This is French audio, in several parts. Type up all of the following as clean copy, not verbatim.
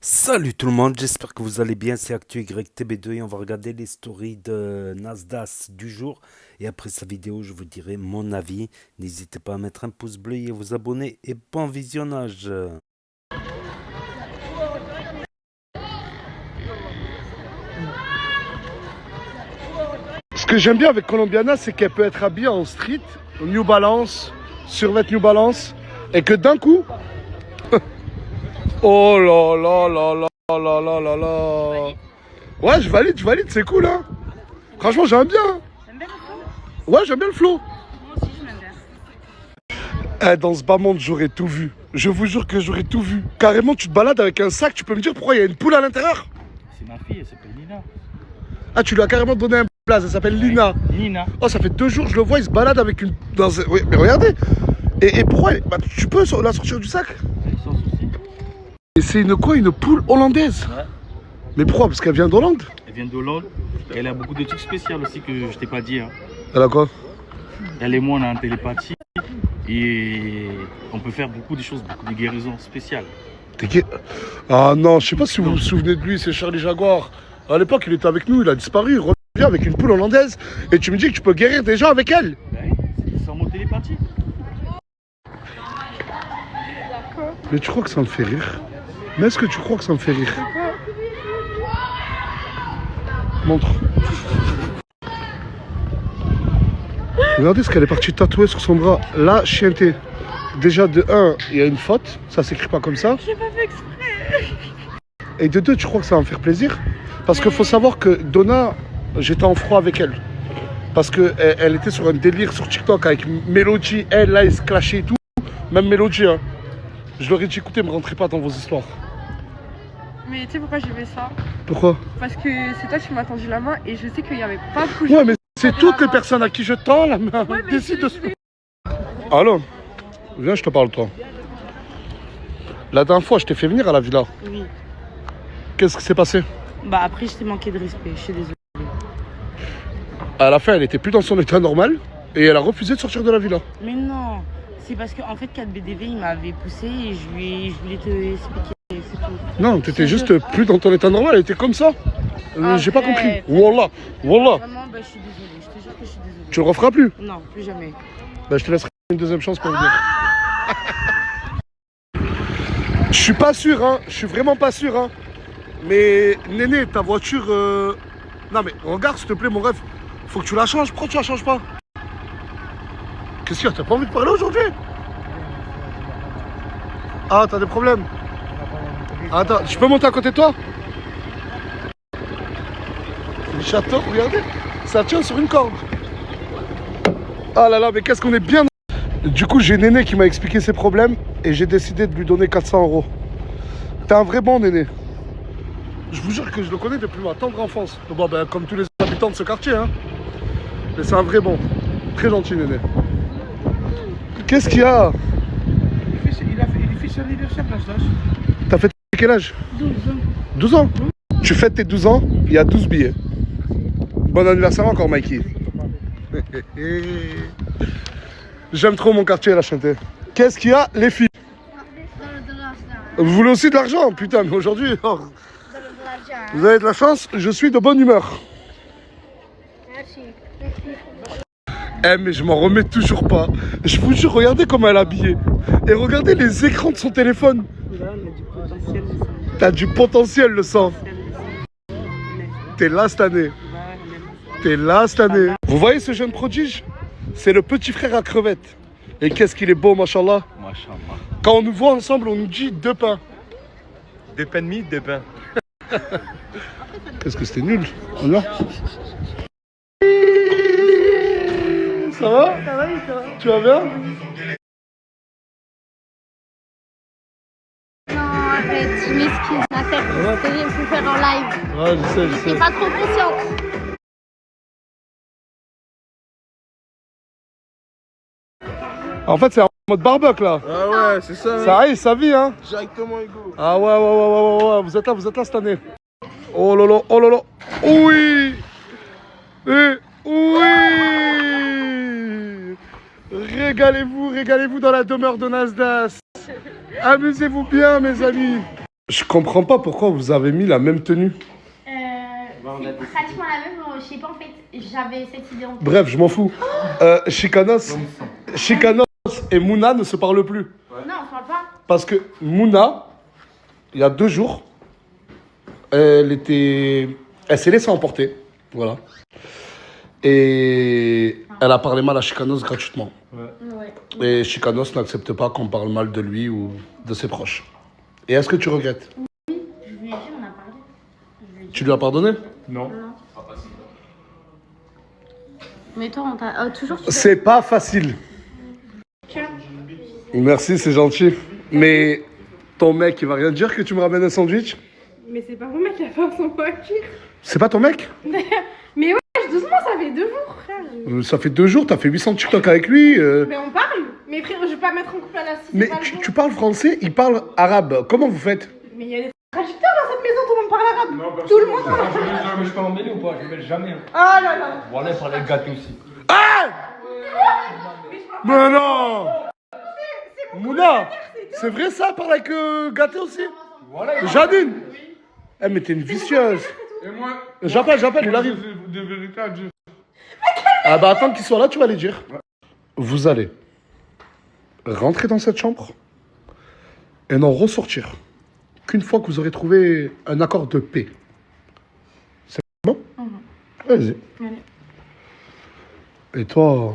Salut tout le monde, j'espère que vous allez bien, c'est ActuYTB2 et on va regarder les stories de Nasdaq du jour. Et après sa vidéo, je vous dirai mon avis. N'hésitez pas à mettre un pouce bleu et à vous abonner et bon visionnage. Ce que j'aime bien avec Colombiana, c'est qu'elle peut être habillée en street, New Balance, survêt New Balance, et que d'un coup, oh là là là là là là là là. Ouais, je valide, c'est cool, hein. Franchement, j'aime bien. T'aimes bien le flow? Ouais, j'aime bien le flow. Moi aussi, je m'aime bien. Eh, dans ce bas monde, j'aurais tout vu. Je vous jure que j'aurais tout vu. Carrément, tu te balades avec un sac, tu peux me dire pourquoi il y a une poule à l'intérieur? C'est ma fille, elle s'appelle Nina. Ah, tu lui as carrément donné un place, elle s'appelle Lina. Nina. Oh, ça fait 2 jours, je le vois, il se balade avec une... Oui, mais regardez. Et pourquoi bah, tu peux la sortir du sac? Sans souci. Et c'est une quoi? Une poule hollandaise? Ouais. Mais pourquoi? Parce qu'elle vient d'Hollande? Elle vient d'Hollande. Elle a beaucoup de trucs spéciaux aussi que je t'ai pas dit. Hein. Elle a quoi? Elle et moi, on a un télépathie. Et on peut faire beaucoup de choses, beaucoup de guérisons spéciales. T'es qui? Ah non, je sais pas si vous vous souvenez de lui, c'est Charlie Jaguar. À l'époque, il était avec nous, il a disparu, il revient avec une poule hollandaise. Et tu me dis que tu peux guérir des gens avec elle? Ouais, c'est en mode télépathie. Mais tu crois que ça me fait rire? Mais est-ce que tu crois que ça me fait rire? Montre. Regardez ce qu'elle est partie tatouer sur son bras. La chienté. Déjà, de 1, il y a une faute. Ça s'écrit pas comme ça. J'ai pas fait exprès. Et de 2, tu crois que ça va me faire plaisir? Parce qu'il faut savoir que Donna, j'étais en froid avec elle. Parce qu'elle était sur un délire sur TikTok avec Melody. Elle, là, elle se clashait et tout. Même Melody, hein. Je leur ai dit, écoutez, ne rentrez pas dans vos histoires. Mais tu sais pourquoi j'ai fait ça? Pourquoi? Parce que c'est toi qui m'as tendu la main et je sais qu'il y avait pas beaucoup de Ouais, gens mais qui c'est tendaient toutes la les main. personnes à qui je tends la main. Ouais, mais Décide de... je vais- Viens, je te parle, toi. La dernière fois, je t'ai fait venir à la villa. Oui. Qu'est-ce qui s'est passé? Bah après, je t'ai manqué de respect, je suis désolée. À la fin, elle était plus dans son état normal et elle a refusé de sortir de la villa. Mais non, c'est parce qu'en fait, 4BDV, il m'avait poussé et je voulais te expliquer, c'est tout. Non, t'étais Je te juste plus dans ton état normal, elle était comme ça. J'ai pas compris. Arrête. Wallah, wallah. Vraiment, bah je suis désolée, je te jure que je suis désolée. Tu le referas plus? Non, plus jamais. Bah, je te laisserai une deuxième chance pour venir. Je suis pas sûr, hein. Je suis vraiment pas sûr, hein. Mais Néné, ta voiture... Non mais regarde s'il te plaît mon rêve. Faut que tu la changes. Pourquoi tu la changes pas? Qu'est-ce qu'il y a? T'as pas envie de parler aujourd'hui? Ah, t'as des problèmes? Attends, je peux monter à côté de toi? Le château, regardez. Ça tient sur une corde. Ah là là, mais qu'est-ce qu'on est bien. Du coup, j'ai Néné qui m'a expliqué ses problèmes et j'ai décidé de lui donner 400 euros. T'es un vrai bon Néné. Je vous jure que je le connais depuis ma tendre enfance. Bon, ben, comme tous les habitants de ce quartier, hein. Mais c'est un vrai bon. Très gentil, Néné. Qu'est-ce qu'il y a? Il fait son anniversaire, Nasdaq. T'as fait quel âge? 12 ans. 12 ans. Tu fêtes tes 12 ans, il y a 12 billets. Bon anniversaire encore, Mikey. J'aime trop mon quartier, la Chanté. Qu'est-ce qu'il y a, les filles? Vous voulez aussi de l'argent? Putain, mais aujourd'hui, oh, vous avez de la chance, je suis de bonne humeur. Merci. Eh, mais je m'en remets toujours pas. Je vous jure, regardez comment elle est habillée. Et regardez les écrans de son téléphone. Là, on a du potentiel, le sang. T'as du potentiel, le sang. T'es là cette année. T'es là cette année. Vous voyez ce jeune prodige? C'est le petit frère à crevettes. Et qu'est-ce qu'il est beau, machallah. Machallah. Quand on nous voit ensemble, on nous dit 2 pains. 2 pains de mie, 2 pains. Qu'est-ce que c'était nul. Voilà. Ça va? Ça va et toi? Tu vas bien? Non, arrête, je m'excuse, ma tête. Il faut faire en live. Ouais, je sais, je T'es sais. pas trop consciente. En fait, c'est en mode barbecue là. Ah ouais, c'est ça. Ça arrive, ça vit, hein. Directement Hugo. Ah ouais. Vous êtes là cette année. Oh lolo, oh lolo. Oui. Oui. Régalez-vous dans la demeure de Nasdaq. Amusez-vous bien, mes amis. Je comprends pas pourquoi vous avez mis la même tenue. C'est pratiquement la même, je sais pas en fait, j'avais cette idée en tête. Bref, je m'en fous. Chicanos et Mouna ne se parlent plus. Non, on se parle pas. Parce que Mouna, il y a 2 jours, elle s'est laissée emporter. Voilà. Et elle a parlé mal à Chicanos gratuitement. Ouais. Et Chicanos n'accepte pas qu'on parle mal de lui ou de ses proches. Et est-ce que tu regrettes? Je lui ai dit, on a parlé. Tu lui as pardonné? Non. Mais toi, on t'a. Toujours tu C'est pas facile. Merci, c'est gentil. Mais ton mec, il va rien dire que tu me ramènes un sandwich? Mais c'est pas mon mec qui a fait son voiture. C'est pas ton mec? Mais ouais, doucement, ça fait 2 jours, frère. Ça fait 2 jours, t'as fait 800 TikTok avec lui. Mais on parle. Mais frère, je vais pas mettre en couple à la cité. Mais tu parles français, il parle arabe. Comment vous faites? Mais il y a des traducteurs dans cette maison, tout le monde parle arabe. Tout le monde parle arabe. Je peux m'emmêler ou pas? Je me mêle jamais. Ah là là. Voilà, il parlait de gâteau aussi. Mais non! Mouna, c'est vrai ça, parle avec Gâté aussi? Voilà, Janine! Eh mais t'es une vicieuse. et moi, J'appelle, il arrive. de vérité à Dieu. Ah bah attends qu'il soit là, tu vas les dire. Vous allez rentrer dans cette chambre et n'en ressortir qu'une fois que vous aurez trouvé un accord de paix. C'est bon? Vas-y. Allez. Et toi...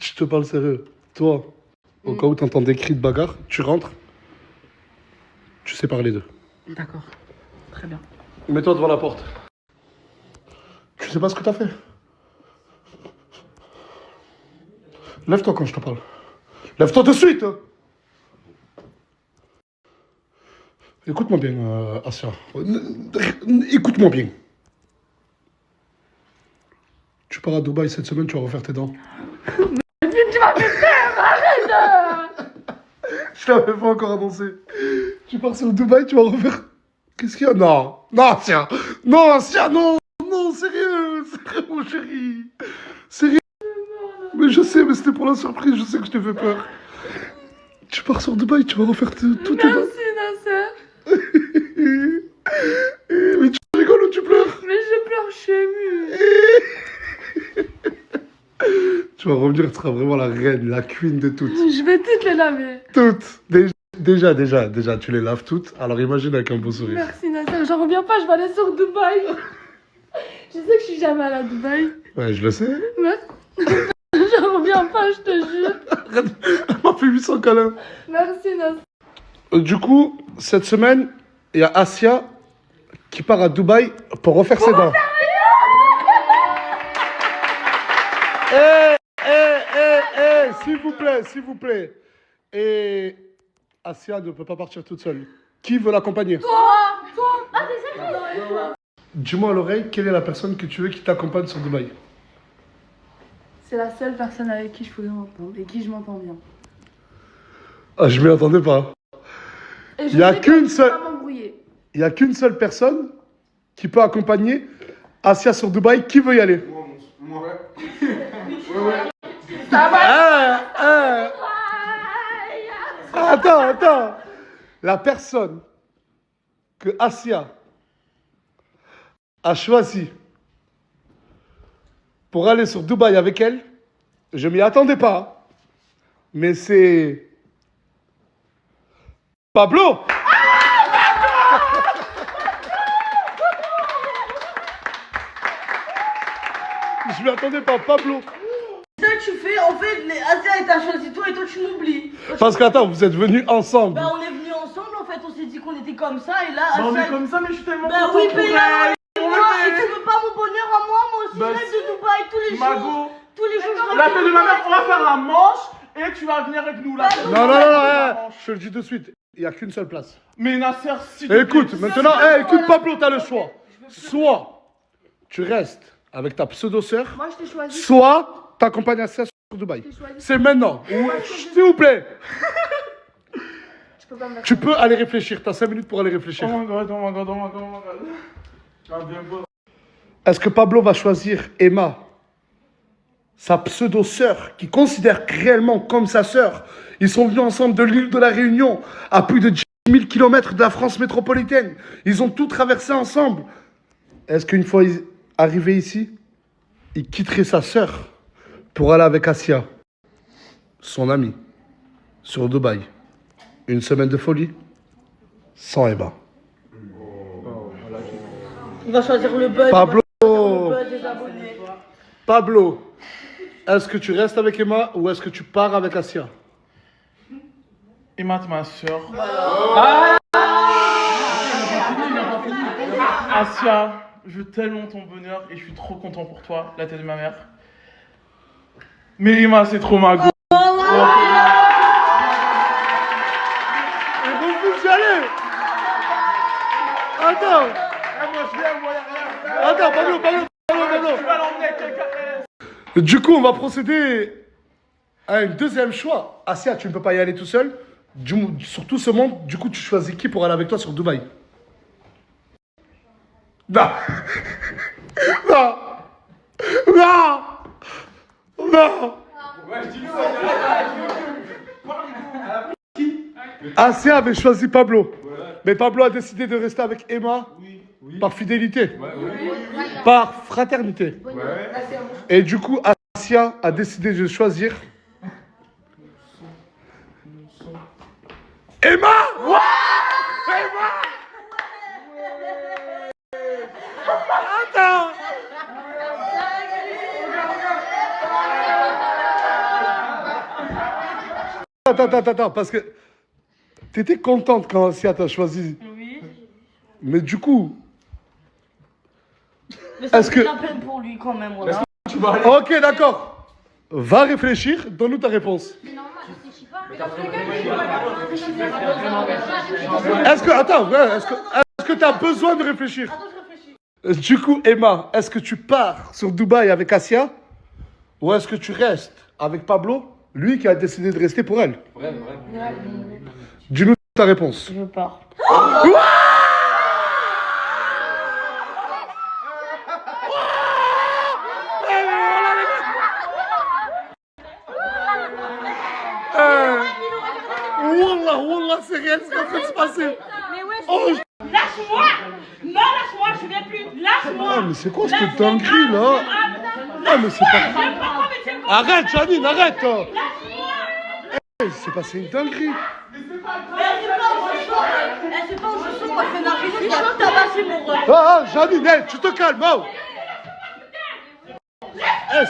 Je te parle sérieux. Toi, au cas où t'entends des cris de bagarre, tu rentres, tu sépares les deux. D'accord. Très bien. Mets-toi devant la porte. Tu sais pas ce que t'as fait? Lève-toi quand je te parle. Lève-toi de suite! Écoute-moi bien, Asia. Écoute-moi bien. Tu pars à Dubaï cette semaine, tu vas refaire tes dents. Tu m'as fait peur, arrête. Je t'avais pas encore annoncé. Tu pars sur Dubaï, tu vas refaire... Qu'est-ce qu'il y a? Non, Asia. Non, Asia, non. Non, sérieux, mon chéri. Sérieux. Mais je sais, mais c'était pour la surprise, je sais que je t'ai fait peur. Tu pars sur Dubaï, tu vas refaire tout tes dents. Merci, Nasser. Mais tu rigoles ou tu pleures? Mais je pleure, je suis émue. Tu vas revenir, tu seras vraiment la reine, la queen de toutes. Je vais toutes les laver. Toutes. Déjà, tu les laves toutes. Alors imagine avec un beau sourire. Merci, Nasser. J'en reviens pas, je vais aller sur Dubaï. Je sais que je suis jamais allée à Dubaï. Ouais, je le sais. Merci. J'en reviens pas, je te jure. Elle m'a fait 800 câlins. Merci, Nasser. Du coup, cette semaine, il y a Asia qui part à Dubaï pour refaire ses dents. S'il vous plaît. Et Asia ne peut pas partir toute seule. Qui veut l'accompagner? Toi. Ah, c'est ça. Dis-moi à l'oreille, quelle est la personne que tu veux qui t'accompagne sur Dubaï? C'est la seule personne avec qui je pourrais m'entendre et qui je m'entends bien. Ah, je m'y attendais pas. Et je Il y a sais qu'une que seule- je vais pas m'embrouiller. Il n'y a qu'une seule personne qui peut accompagner Asia sur Dubaï. Qui veut y aller? Ça va. Attends. La personne que Asia a choisie pour aller sur Dubaï avec elle, je m'y attendais pas. Mais c'est... Pablo! Je m'y attendais pas, Pablo. Ça, tu fais, en fait, Asia, elle t'a choisi toi et toi, tu m'oublies. Parce qu'attends, vous êtes venus ensemble. Bah, on est venus ensemble, en fait, on s'est dit qu'on était comme ça, et là, Bah, on Asia. est comme ça, mais je suis tellement Bah content oui, pour mais là, elle. moi, et tu veux pas mon bonheur à moi aussi, Bah, je rêve si. de Dubaï tous les jours. Mago, Tous les jours, je la rêve tête de ma mère, on va faire la manche et tu vas venir avec nous. La tête de Non, ma mère, hein, la manche. je te le dis de suite. Il n'y a qu'une seule place. Mais Nasser, si tu Écoute, maintenant, écoute Pablo, t'as le choix. Soit tu restes avec ta pseudo-sœur, Moi, je t'ai choisi. soit t'accompagnes Asia sur Dubaï. C'est maintenant. S'il vous plaît. Je peux pas me mettre. Tu peux aller réfléchir. T'as 5 minutes pour aller réfléchir. Oh my god. Ah, bien beau. Est-ce que Pablo va choisir Emma, sa pseudo-sœur, qui considère réellement comme sa sœur. Ils sont venus ensemble de l'île de la Réunion, à plus de 10 000 km de la France métropolitaine. Ils ont tout traversé ensemble. Est-ce qu'une fois arrivé ici, il quitterait sa sœur pour aller avec Asia, son amie, sur Dubaï? Une semaine de folie, sans Eba. Il va choisir le buzz. Pablo, Le buzz des abonnés. Pablo, est-ce que tu restes avec Emma ou est-ce que tu pars avec Asia? Emma, ma soeur. Asia, je veux tellement ton bonheur et je suis trop content pour toi, la tête de ma mère. Mais Emma, c'est trop ma go. Il refuse d'y aller. Attends. Attends, Pablo. Du coup, on va procéder à un deuxième choix. Asia, tu ne peux pas y aller tout seul. Sur tout ce monde, du coup, tu choisis qui pour aller avec toi sur Dubaï? Non. Non. Non. Non. Asia avait choisi Pablo. Mais Pablo a décidé de rester avec Emma par fidélité. Par fraternité. Et du coup, Asia a décidé de choisir Emma. Emma. Attends. Attends, parce que t'étais contente quand Asia t'a choisi. Oui. Mais du coup, Mais ça me est-ce fait que... la peine pour lui quand même. Voilà. Ok, d'accord. Va réfléchir, donne-nous ta réponse. Mais non, moi, je réfléchis pas. Est-ce que... Attends, ouais, est-ce que t'as besoin de réfléchir? Du coup, Emma, est-ce que tu pars sur Dubaï avec Asia? Ou est-ce que tu restes avec Pablo, lui qui a décidé de rester pour elle? Dis-nous ta réponse. Je pars. Wallah, c'est réel ce qui est en train de se passer. Mais ouais, Oh, lâche-moi. Non, lâche-moi, je viens plus. Lâche-moi. ah, mais c'est quoi cette dinguerie là? Ah, mais c'est pas... Arrête, Janine, arrête. C'est passé une dinguerie. Elle sait pas où je suis, moi je fais narguer, je suis tabasser mon rôle. Ah, Janine, hey, tu te calmes, oh.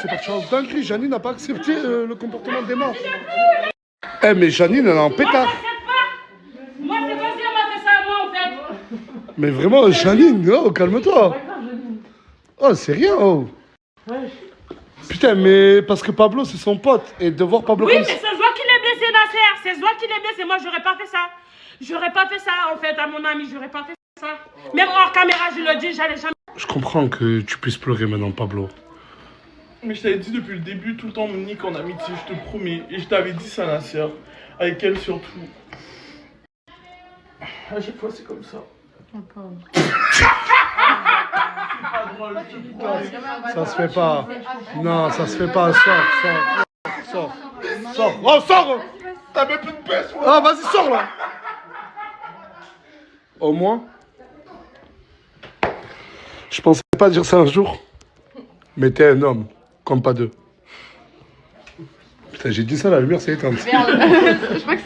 C'est parti en dinguerie. Janine n'a pas accepté le comportement d'Emma. Mais Janine, elle est en pétard. Moi, c'est comme si elle m'a fait ça à moi en fait. Mais vraiment, Janine, oh, calme-toi. Oh, c'est rien, oh. Putain, mais parce que Pablo, c'est son pote. Et de voir Pablo Oui, comme mais ça... c'est toi qui l'ai blessé, Nasser. C'est toi qui l'ai blessé. Moi, j'aurais pas fait ça. J'aurais pas fait ça, en fait, à mon ami. J'aurais pas fait ça. Même hors caméra, je le dis, j'allais jamais. Je comprends que tu puisses pleurer maintenant, Pablo. Mais je t'avais dit depuis le début, tout le temps, Monique en amitié, je te promets. Et je t'avais dit ça, la sœur. Avec elle surtout. À chaque fois, c'est comme ça. C'est pas drôle, je te promets. Ça se fait pas. Non, ça se fait pas. Sors. Oh, sors. T'as même plus de baisse, moi. Ah, vas-y, sors là. Au moins, je pensais pas dire ça un jour, mais t'es un homme, comme pas deux. Putain, j'ai dit ça, la lumière s'est éteinte. Je crois que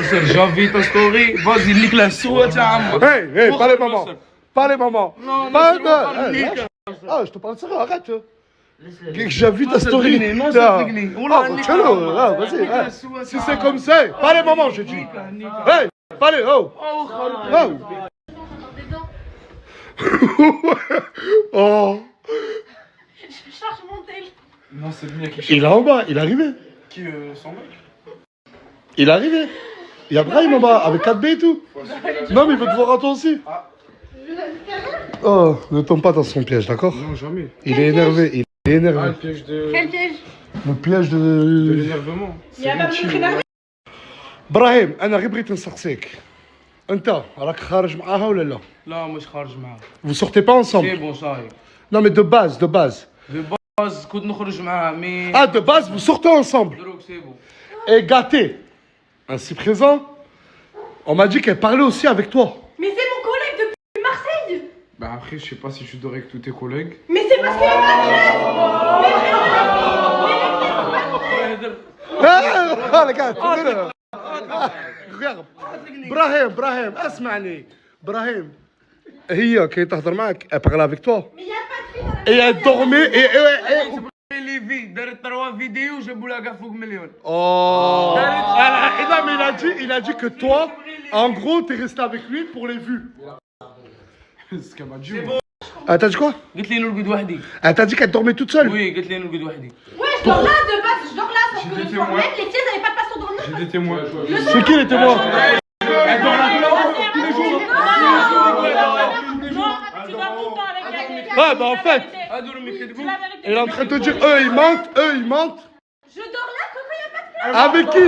c'est J'ai envie ta story. Vas-y, lick la souhaite, Hey, pas les mamans. Pas les mamans. Non, Pas mais de... c'est pas le Hey, mec. lâche. Ah, je te parle sérieux, arrête. J'ai vu ta story. réglé, non, c'est Ah, réglé. On ah, l'a bah, niqué. tiens-le, ah, vas-y. Nique la hey. souhaite, Si c'est comme ça, hey, pas les mamans, j'ai dit. Hey, pas les... Oh. Oh. Oh. Je charge mon tel. Non, c'est le mien qui Il est en bas, il est arrivé. Qui son mec. Il est arrivé. Il y a Brahim en bas, avec 4B et tout. Non, mais il veut te voir à toi aussi. Oh, ne tombe pas dans son piège, d'accord? Non, jamais. Il est énervé, il est énervé. Le piège de piège? Le piège de... l'énervement. Il y a même une Brahim, أنا غير بغيت نسقسيك. أنت راك خارج معاها ولا لا؟ لا مش خارج معاه. Vous sortez pas ensemble? سي بون صاي. Non, mais de base, de base. De base, كنت نخرج معاه mais Ah, de base, vous sortez ensemble. دروك c'est bon. Et gâté, ainsi présent, on m'a dit qu'elle parlait aussi avec toi. Mais c'est mon collègue depuis Marseille. Bah après, je sais pas si je dors avec tous tes collègues. Mais c'est parce qu'il y a pas de classe. Ah, les gars, regarde. Brahim, اسمعني. Brahim. هي كي تهضر معك, elle parlait avec toi. Mais il y a pas de fille dans la Et elle dormait et ليفي دارت 3 فيديو جابوا لها كاع فوق مليون. Oh. Non, mais il a dit que toi, en gros, t'es resté avec lui pour les vues. C'est qu'elle m'a dit. Ah, t'as dit quoi? قلت لي نرقد وحدي. Ah, t'as dit qu'elle dormait toute seule? Oui, قلت لي نرقد وحدي. Ouais, je dors là de base, je dors là, sauf que J'ai le des soir témoins. même, les filles, elles avaient pas de place pour dormir. J'ai des témoins. C'est qui les témoins? Elle dort là tous les jours. Non, tu dors tout le temps avec elle. Ouais, bah en fait, C'est la vérité. elle est en train de te dire, eux ils mentent. Je dors là, Coco, il y a pas de place. Avec qui?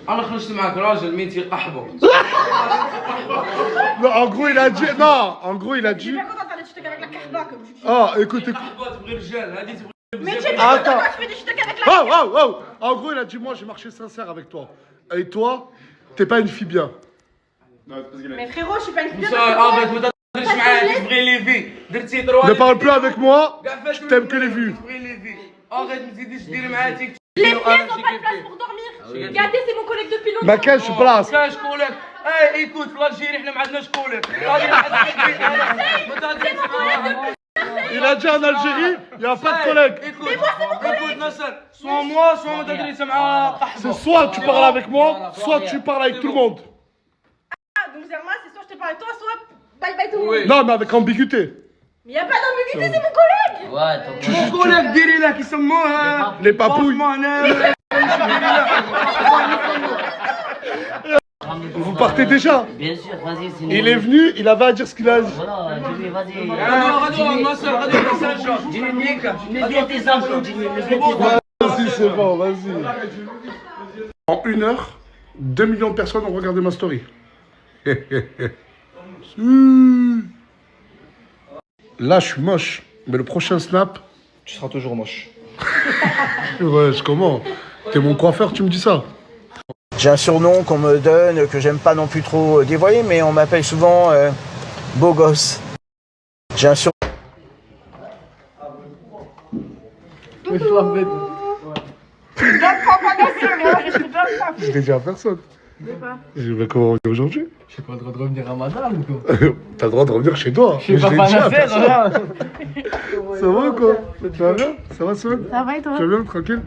انا خرجت معك راجل ميتي قحبه. Non, en gros, il a dit, non, en gros, il a dit, Je suis pas contente de faire des tutos avec la kahba, comme tu dis. ah, écoute, قحبه تبغي رجال هذه تبغي. Mais tu sais pas Attends. pourquoi je fais des tutos avec la Oh. En gros, il a dit, moi, j'ai marché sincère avec toi. Et toi, t'es pas une fille bien. Mais frérot, je suis pas une fille. اربط ما تهضرش معايا تبغي ليفي درتي 3. Ne parle plus avec moi, je t'aime que les vues. تبغي ليفي. اربط ما تزيدش دير معايا تيك. Les filles, elles ont pas de place pour dormir. Regardez, c'est mon collègue depuis longtemps. Ma cache place. كاش كولك. اي ايكوت في الجيري احنا ما عندناش كولك. Il a dit en Algérie, il n'y a pas de collègue. écoute Nasser, soit moi, soit ما تدري مع قحبه. C'est soit tu parles avec moi, soit tu parles avec tout le monde. Ah, donc moi, c'est soit je te parle avec toi, soit bye bye tout le monde. Non, mais avec ambiguïté. Mais y a pas d'ambiguïté, c'est mon collègue. شو كولك ديري لها كيسموها Les papouilles. Vous partez déjà? Bien sûr, vas-y, sinon. Il est venu, il avait à dire ce qu'il a dit. Voilà, dis-lui, vas-y. Dis-lui, Mets bien tes infos, dis-lui, mets bien tes infos. Vas-y, c'est bon, vas-y. En 1 heure, 2 millions de personnes ont regardé ma story. Là, je suis moche. Mais le prochain snap, Tu seras toujours moche. ouais, comment? T'es mon coiffeur, tu me dis ça? J'ai un surnom qu'on me donne, que j'aime pas non plus trop dévoyer, mais on m'appelle souvent beau gosse. J'ai un surnom. Je l'ai dit à personne. Je vais comment revenir aujourd'hui? J'ai pas le droit de revenir à madame ou quoi? T'as le droit de revenir chez toi. Je sais pas dit à faire, personne. là. Ça va ou quoi? Tu vas bien? Ça va, Swan? Ça va et toi? Tu vas bien, tranquille?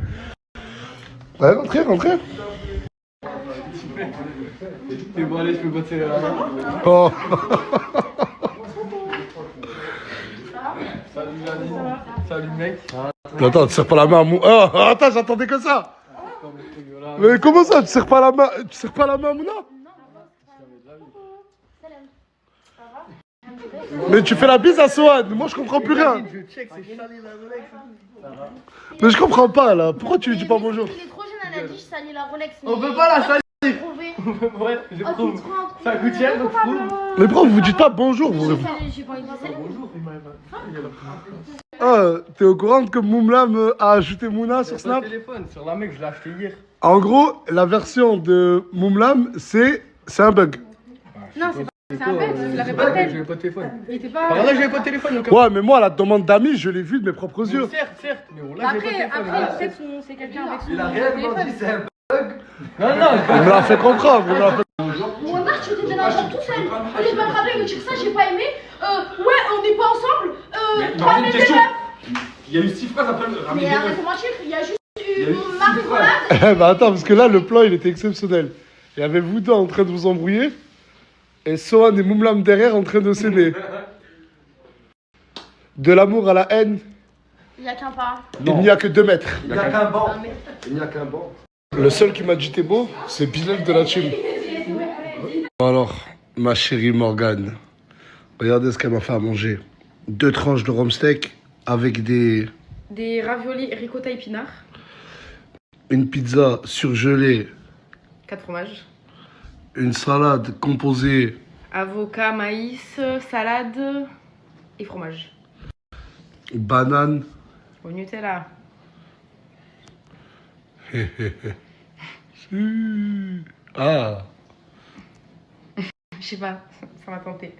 Ouais, rentrez. Et bon, allez, je peux bosser là. Oh. Salut mec. Attends, tu serres pas la main à Mouna. Oh, attends, j'attendais que ça. Mais comment ça, tu serres pas la main à Mouna? Mais tu fais la bise à Swan. Moi, je comprends plus rien. Mais je comprends pas là. Pourquoi tu lui dis pas bonjour? Il est trop jeune, elle a dit je salis la Rolex. On peut pas la salir. Ouais, je trouve. Ça coûte cher, donc je trouve. Mais pourquoi vous dites pas bonjour vous? J'ai pas envie de dire salut. Ah, t'es au courant que Moumlam a ajouté Mouna sur Snap? Téléphone, sur la mec, je l'ai acheté hier. En gros, la version de Moumlam, c'est un bug. Non, c'est un bête, il avait pas de J'avais pas de téléphone. Il était Par pas. là, j'avais pas de téléphone. Donc... Ouais, mais moi, la demande d'amis, je l'ai vue de mes propres yeux. Certes, mais bon, là, j'avais pas de téléphone. Après, peut-être c'est quelqu'un avec son téléphone. Non, On me l'a fait comprendre. on me l'a fait- Mon art, tu étais dans la chambre tout seul. Au lieu de m'attraper et me dire ça, j'ai pas aimé. Ouais, on n'est pas ensemble. 3 mètres de meuf. Il y a eu 6 phrases après. Mais arrête de mentir, il y a juste eu Marie-Rolade. Bah attends, parce que là, le plan, il était exceptionnel. Il y avait vous deux en train de vous embrouiller, et Sohan et Moumlam derrière en train de s'aimer. De l'amour à la haine, Il y a qu'un pas. il n'y a que 2 mètres. Il n'y a qu'un banc. Il n'y a qu'un banc. Le seul qui m'a dit t'es beau, c'est Bilal de la team. Alors, ma chérie Morgane, regardez ce qu'elle m'a fait à manger. 2 tranches de rhum steak avec Des raviolis ricotta épinards, une pizza surgelée, 4 fromages, une salade composée avocat, maïs, salade et fromage. Banane. Au Nutella. Ah. Je sais pas, ça m'a tenté.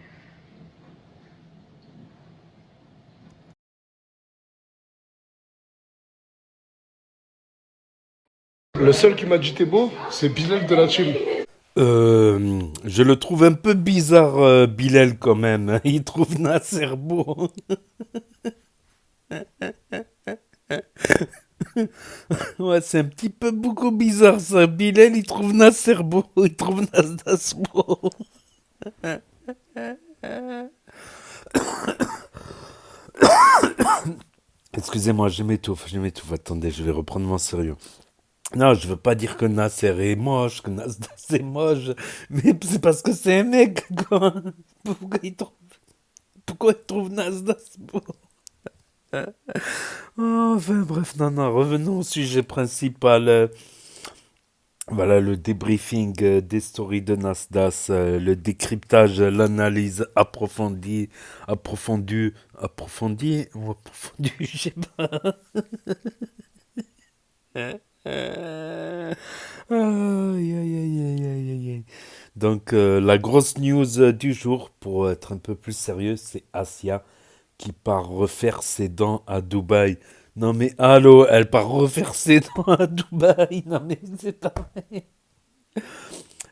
Le seul qui m'a dit t'es beau, c'est Bilal de la team. Je le trouve un peu bizarre, Bilal, quand même. Il trouve Nasser beau. Ouais, c'est un petit peu beaucoup bizarre, ça. Bilal, il trouve Nasser beau. Il trouve Nasdas beau. Excusez-moi, je m'étouffe. Attendez, je vais reprendre mon sérieux. Non, je veux pas dire que Nasser est moche, que Nasdas est moche, mais c'est parce que c'est un mec, quoi. Pourquoi il trouve Nasdas beau? Oh, enfin, bref, non, revenons au sujet principal. Voilà le débriefing des stories de Nasdas, le décryptage, l'analyse approfondie ou approfondie, je sais pas. Aïe, aïe, aïe, aïe, aïe, aïe, aïe. Donc, la grosse news du jour, pour être un peu plus sérieux, c'est Asia qui part refaire ses dents à Dubaï. Non mais allô, elle part refaire ses dents à Dubaï. Non mais c'est pas vrai.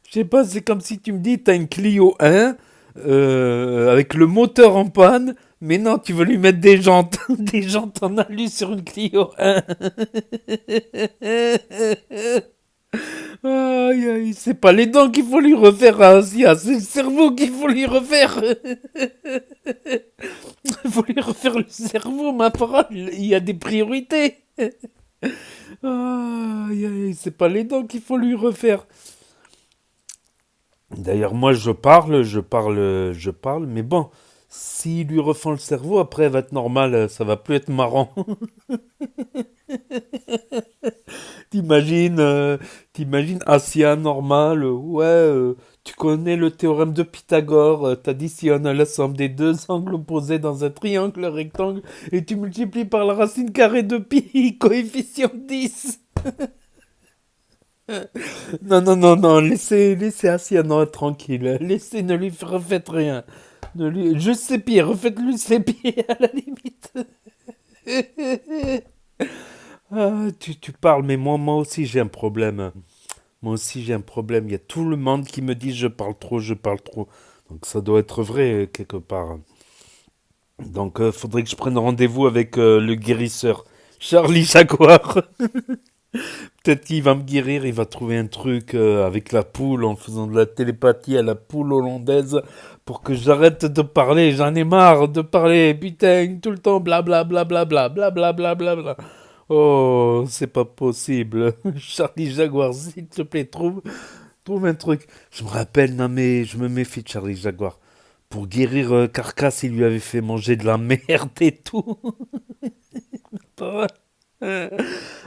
Je sais pas, c'est comme si tu me dis, t'as une Clio 1 avec le moteur en panne, mais non, tu veux lui mettre des jantes, des jantes en alu sur une Clio 1. Aïe, aïe, c'est pas les dents qu'il faut lui refaire à Asia, c'est le cerveau qu'il faut lui refaire. Il faut lui refaire le cerveau, ma parole, il y a des priorités. Aïe, aïe, c'est pas les dents qu'il faut lui refaire. D'ailleurs, moi, je parle, mais bon, s'il lui refend le cerveau, après, elle va être normale, ça va plus être marrant. T'imagines, Asia normal, ouais, tu connais le théorème de Pythagore, t'as dit si on a la somme des deux angles opposés dans un triangle rectangle et tu multiplies par la racine carrée de pi, coefficient 10. Non, laissez Asia non, tranquille, ne lui refaites rien. Juste ses pieds, refaites-lui ses pieds à la limite. Ah, tu parles, mais moi aussi j'ai un problème. Moi aussi j'ai un problème. Il y a tout le monde qui me dit je parle trop. Donc ça doit être vrai quelque part. Donc faudrait que je prenne rendez-vous avec le guérisseur, Charlie Jaguar. Peut-être qu'il va me guérir, il va trouver un truc avec la poule en faisant de la télépathie à la poule hollandaise pour que j'arrête de parler. J'en ai marre de parler, putain, tout le temps blablabla. Oh, c'est pas possible. Charlie Jaguar, s'il te plaît, trouve un truc. Je me rappelle, non mais je me méfie de Charlie Jaguar. Pour guérir Carcasse, il lui avait fait manger de la merde et tout.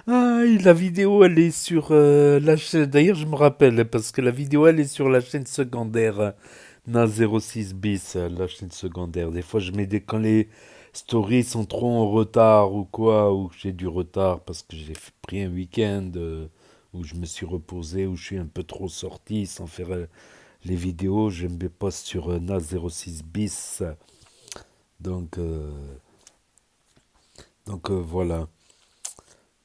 La vidéo, elle est sur la chaîne. D'ailleurs, je me rappelle, parce que la vidéo, elle est sur la chaîne secondaire. Na06 bis, la chaîne secondaire. Des fois, quand les stories sont trop en retard ou quoi, ou que j'ai du retard parce que j'ai pris un week-end où je me suis reposé, où je suis un peu trop sorti sans faire les vidéos, je me poste sur Na06 bis. Donc, voilà.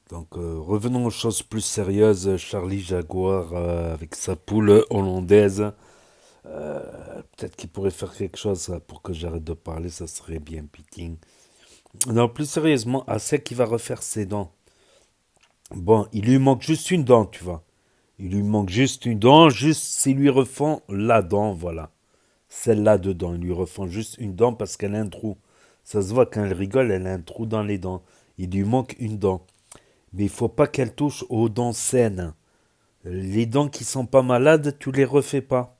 Donc revenons aux choses plus sérieuses. Charlie Jaguar avec sa poule hollandaise. Peut-être qu'il pourrait faire quelque chose pour que j'arrête de parler, ça serait bien pitting. Non, plus sérieusement, Asia qui va refaire ses dents. Bon, il lui manque juste une dent, tu vois. Il lui manque juste une dent, juste s'il lui refont la dent, voilà. Celle-là dedans, il lui refont juste une dent parce qu'elle a un trou. Ça se voit quand elle rigole, elle a un trou dans les dents. Il lui manque une dent. Mais il faut pas qu'elle touche aux dents saines. Les dents qui sont pas malades, tu les refais pas.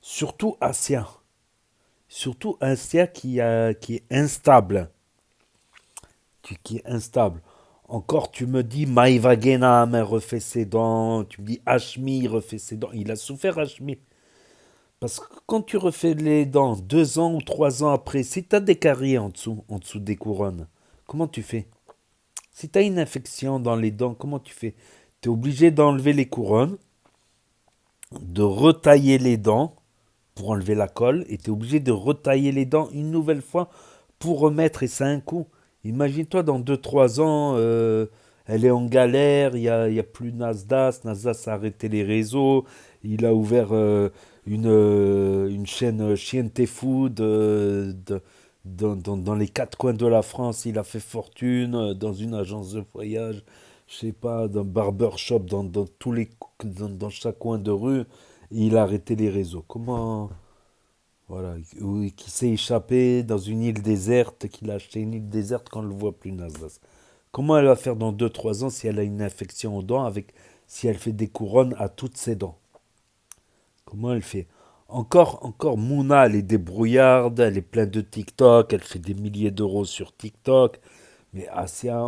Surtout Asia. Surtout Asia qui est instable. Qui est instable. Encore, tu me dis, Maïva Genam refait ses dents. Tu me dis, Hashmi refait ses dents. Il a souffert, Hashmi. Parce que quand tu refais les dents 2 ans ou 3 ans après, si tu as des caries en dessous des couronnes, comment tu fais? Si tu as une infection dans les dents, comment tu fais? Tu es obligé d'enlever les couronnes, de retailler les dents pour enlever la colle, et tu es obligé de retailler les dents une nouvelle fois pour remettre, et ça a un coût. Imagine-toi, dans 2 3 ans, elle est en galère, il y a plus Nasdaq, Nasdaq a arrêté les réseaux, il a ouvert une chaîne Chiente Food dans les 4 coins de la France, il a fait fortune dans une agence de voyage, je sais pas, dans barbershop, dans chaque coin de rue, et il a arrêté les réseaux. Comment, voilà, qui s'est échappé dans une île déserte, qu'il a acheté une île déserte quand on ne le voit plus, Nasdaq. Comment elle va faire dans 2 3 ans si elle a une infection aux dents, si elle fait des couronnes à toutes ses dents? Comment elle fait? Encore, Mouna, elle est débrouillarde, elle est pleine de TikTok, elle fait des milliers d'euros sur TikTok. Mais Asia,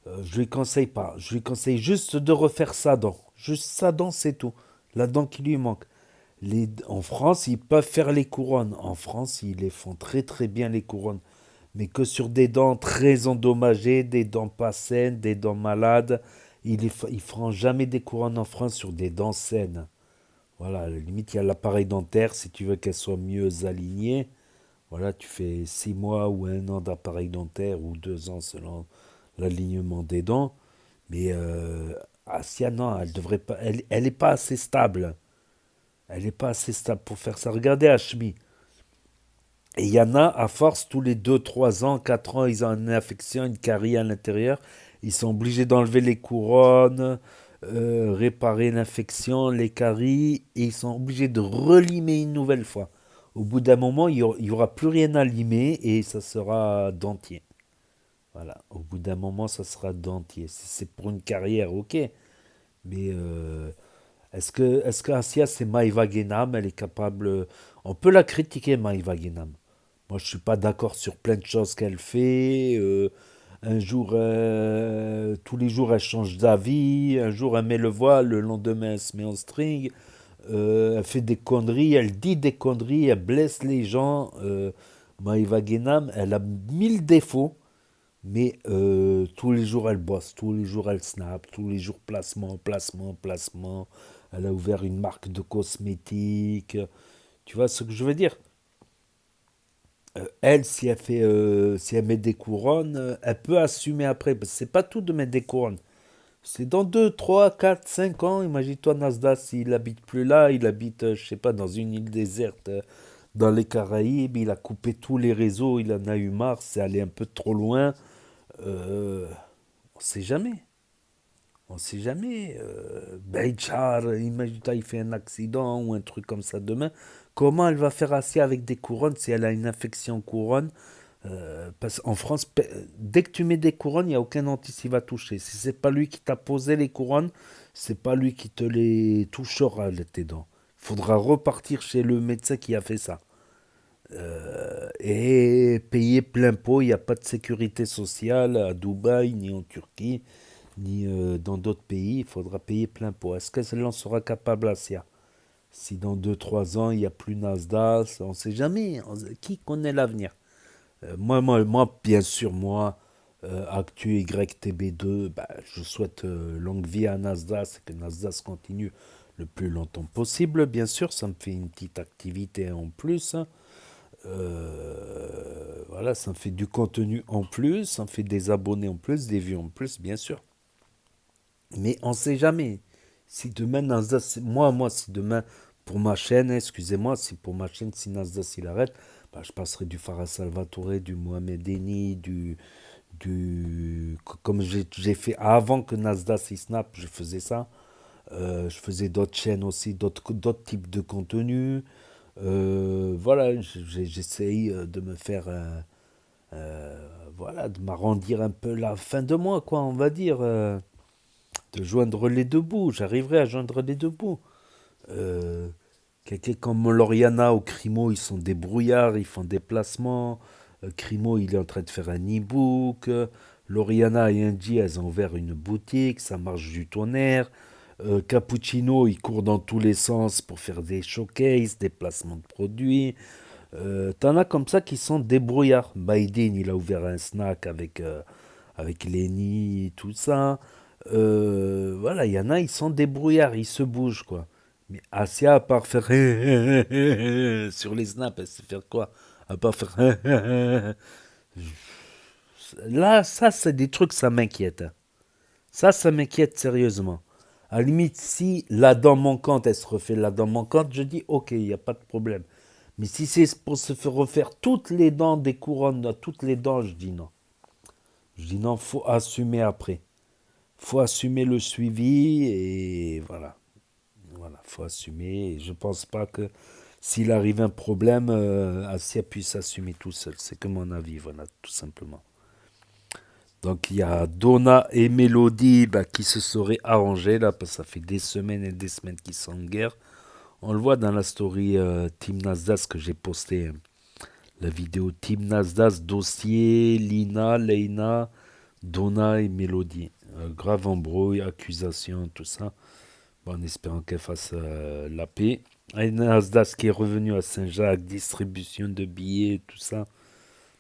je lui conseille pas. Je lui conseille juste de refaire sa dent. Juste sa dent, c'est tout. La dent qui lui manque. En France, ils peuvent faire les couronnes. En France, ils les font très très bien, les couronnes. Mais que sur des dents très endommagées, des dents pas saines, des dents malades. Ils feront jamais des couronnes en France sur des dents saines. Voilà, à la limite, il y a l'appareil dentaire, si tu veux qu'elle soit mieux alignée. Voilà, tu fais 6 mois ou 1 an d'appareil dentaire ou 2 ans selon l'alignement des dents. Mais Asia, non, elle devrait pas. Elle est pas assez stable. Elle n'est pas assez stable pour faire ça. Regardez Hashmi. Et il y en a, à force, tous les 2 3 ans, 4 ans, ils ont une infection, une carie à l'intérieur. Ils sont obligés d'enlever les couronnes, réparer l'infection, les caries, et ils sont obligés de relimer une nouvelle fois. Au bout d'un moment, il y aura plus rien à limer et ça sera dentier. Voilà, au bout d'un moment, ça sera dentier. Si c'est pour une carrière, ok. Mais est-ce que Asia, c'est Maïva Genam, elle est capable. On peut la critiquer, Maïva Genam. Moi, je suis pas d'accord sur plein de choses qu'elle fait. Un jour, tous les jours, elle change d'avis. Un jour, elle met le voile, le lendemain, elle se met en string. Elle fait des conneries, elle dit des conneries, elle blesse les gens. Maïva Genam, elle a 1000 défauts, mais tous les jours, elle bosse. Tous les jours, elle snap. Tous les jours, placement, placement, placement. Elle a ouvert une marque de cosmétiques. Tu vois ce que je veux dire? Elle, si elle met des couronnes, elle peut assumer après. Parce que c'est pas tout de mettre des couronnes. C'est dans 2 3 4 5 ans. Imagine-toi, Nasdaq, s'il habite plus là, il habite, je sais pas, dans une île déserte, dans les Caraïbes. Il a coupé tous les réseaux, il en a eu marre, c'est allé un peu trop loin. Euh, on sait jamais. On sait jamais. Beïtchar, imagine-toi, il fait un accident ou un truc comme ça demain. Comment elle va faire assez avec des couronnes si elle a une infection couronne? Parce qu'en France, dès que tu mets des couronnes, il n'y a aucun dentiste qui va toucher. Si c'est pas lui qui t'a posé les couronnes, c'est pas lui qui te les touchera, tes dents. Il faudra repartir chez le médecin qui a fait ça. Et payer plein pot, il n'y a pas de sécurité sociale à Dubaï, ni en Turquie, ni dans d'autres pays. Il faudra payer plein pot. Est-ce qu'elle en sera capable, Asia? Si dans 2 3 ans, il n'y a plus Nasdaq, on ne sait jamais. Qui connaît l'avenir? Moi, bien sûr, moi, Actu YTB2, bah, je souhaite longue vie à Nasdaq, que Nasdaq continue le plus longtemps possible, bien sûr, ça me fait une petite activité en plus, hein. Voilà, ça me fait du contenu en plus, ça me fait des abonnés en plus, des vues en plus, bien sûr. Mais on ne sait jamais. Si demain, Nasdaq, si demain, pour ma chaîne, excusez-moi, si pour ma chaîne, si Nasdaq il arrête, bah, je passerai du Farah Salvatore, du Mohamed Eni, comme j'ai fait avant que Nasdaq il snap, je faisais ça. Je faisais d'autres chaînes aussi, d'autres types de contenus. Voilà, j'essaye de me faire, voilà, de m'arrondir un peu la fin de mois, quoi, on va dire. De joindre les deux bouts. J'arriverai à joindre les deux bouts. Quelqu'un comme Loriana ou Crimo, ils sont débrouillards, ils font des placements. Crimo, il est en train de faire un e-book. Loriana et Angie, elles ont ouvert une boutique, ça marche du tonnerre. Cappuccino, il court dans tous les sens pour faire des showcases, des placements de produits. T'en as comme ça qui sont débrouillards. Biden, il a ouvert un snack avec Lenny, tout ça. Voilà, il y en a, ils sont débrouillards, ils se bougent, quoi. Mais Asia, à part faire sur les snaps, elle sait faire quoi? À part faire là, ça, c'est des trucs, ça m'inquiète, hein. Ça m'inquiète sérieusement. À la limite, si la dent manquante, elle se refait la dent manquante, je dis ok, il n'y a pas de problème. Mais si c'est pour se faire refaire toutes les dents des couronnes, toutes les dents, je dis non. Je dis non, faut assumer après. Faut assumer le suivi et voilà. Voilà, faut assumer. Et je pense pas que s'il arrive un problème, Asia puisse assumer tout seul. C'est que mon avis, voilà, tout simplement. Donc il y a Donna et Melody qui se seraient arrangés là, parce que ça fait des semaines et des semaines qu'ils sont en guerre. On le voit dans la story Team Nasdaq que j'ai posté. La vidéo Team Nasdaq, dossier, Lina, Leina, Donna et Melody. Grave embrouille, accusation, tout ça. Bon, en espérant qu'elle fasse la paix. Et Nasdaq qui est revenu à Saint-Jacques, distribution de billets, tout ça.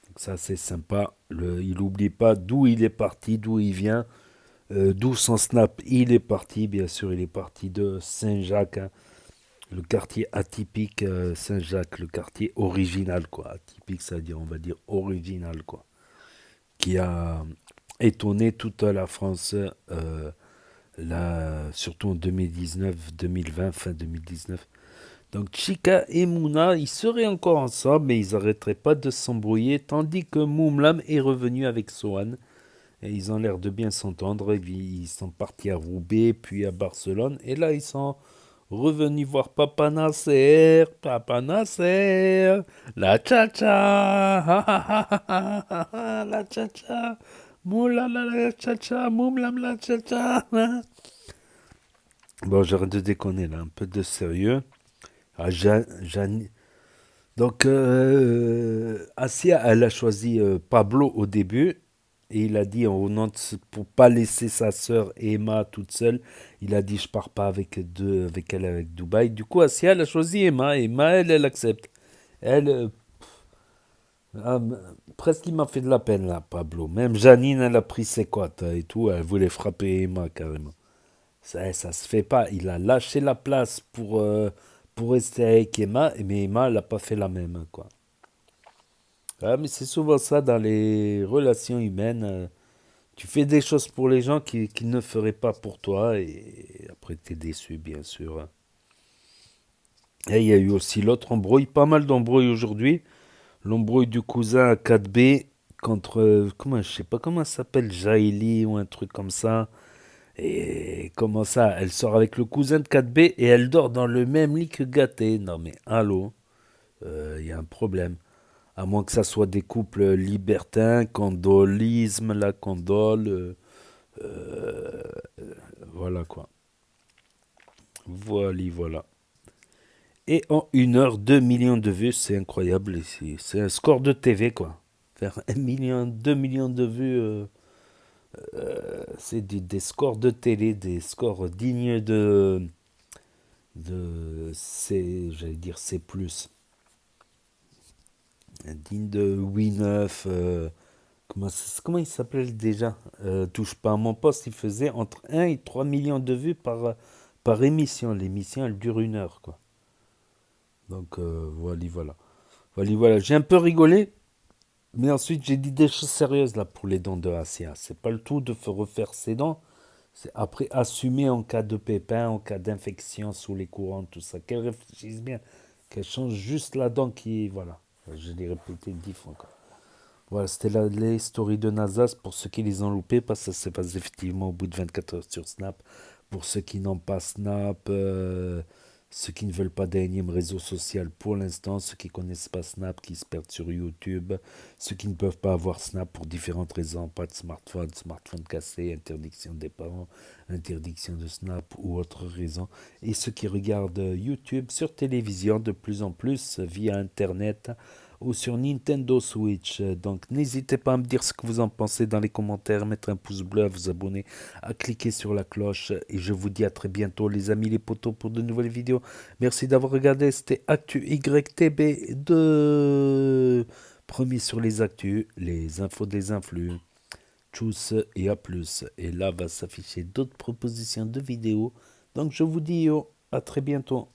Donc ça c'est sympa. Il n'oublie pas d'où il est parti, d'où il vient, d'où son snap. Il est parti, bien sûr, il est parti de Saint-Jacques, hein. Le quartier atypique Saint-Jacques, le quartier original, quoi. Atypique, c'est-à-dire, on va dire original, quoi. Qui a étonné toute la France, surtout en 2019, 2020, fin 2019. Donc Chika et Mouna, ils seraient encore ensemble, mais ils n'arrêteraient pas de s'embrouiller, tandis que Moumlam est revenu avec Sohan. Et ils ont l'air de bien s'entendre. Ils sont partis à Roubaix, puis à Barcelone. Et là, ils sont revenus voir Papa Nasser. Papa Nasser, la cha-cha, la cha-cha, moula la cha-cha, moumlam la cha-cha. Bon, j'arrête de déconner là, un peu de sérieux. Ah, donc, Asia, elle a choisi Pablo au début. Et il a dit, pour pas laisser sa sœur Emma toute seule, il a dit, je pars pas avec elle avec Dubaï. Du coup, Asia, elle a choisi Emma. Emma, elle accepte. Elle, presque, il m'a fait de la peine, là, Pablo. Même Janine, elle a pris ses cotes et tout. Elle voulait frapper Emma, carrément. Ça se fait pas. Il a lâché la place pour rester avec Emma, mais Emma, elle n'a pas fait la même, quoi. Ah, mais c'est souvent ça dans les relations humaines. Tu fais des choses pour les gens qui ne feraient pas pour toi, et après, tu es déçu, bien sûr. Et il y a eu aussi l'autre embrouille, pas mal d'embrouilles aujourd'hui. L'embrouille du cousin à 4B contre, je sais pas comment ça s'appelle, Jaili ou un truc comme ça. Et comment ça, elle sort avec le cousin de 4B et elle dort dans le même lit que Gâté. Non mais allô, il y a un problème. À moins que ça soit des couples libertins, condolisme, la condole. Voilà quoi. Voilà. Et en 1 heure, 2 millions de vues, c'est incroyable. C'est un score de TV quoi. Faire 1 million, 2 millions de vues. C'est des scores de télé, des scores dignes de C, j'allais dire C+. Digne de Wii9. Comment il s'appelait déjà? Touche pas à mon poste, il faisait entre 1 et 3 millions de vues par émission. L'émission, elle dure 1 heure, quoi. Donc, voilà. J'ai un peu rigolé. Mais ensuite, j'ai dit des choses sérieuses là pour les dents de Asia. C'est pas le tout de refaire ses dents. C'est après assumer en cas de pépin, en cas d'infection sous les courants, tout ça. Qu'elle réfléchisse bien. Qu'elle change juste la dent qui. Voilà. Je l'ai répété 10 fois encore. Voilà, c'était les stories de Nasdaq pour ceux qui les ont loupés, parce que ça se passe effectivement au bout de 24 heures sur Snap. Pour ceux qui n'ont pas Snap, ceux qui ne veulent pas d'énième réseau social pour l'instant, ceux qui ne connaissent pas Snap, qui se perdent sur YouTube, ceux qui ne peuvent pas avoir Snap pour différentes raisons, pas de smartphone cassé, interdiction des parents, interdiction de Snap ou autre raison, et ceux qui regardent YouTube sur télévision de plus en plus via Internet ou sur Nintendo Switch. Donc n'hésitez pas à me dire ce que vous en pensez dans les commentaires, mettre un pouce bleu, à vous abonner, à cliquer sur la cloche. Et je vous dis à très bientôt les amis, les potos, pour de nouvelles vidéos. Merci d'avoir regardé, c'était Actu YTB2. Premier sur les actus, les infos des influx. Tchuss et à plus. Et là va s'afficher d'autres propositions de vidéos. Donc je vous dis à très bientôt.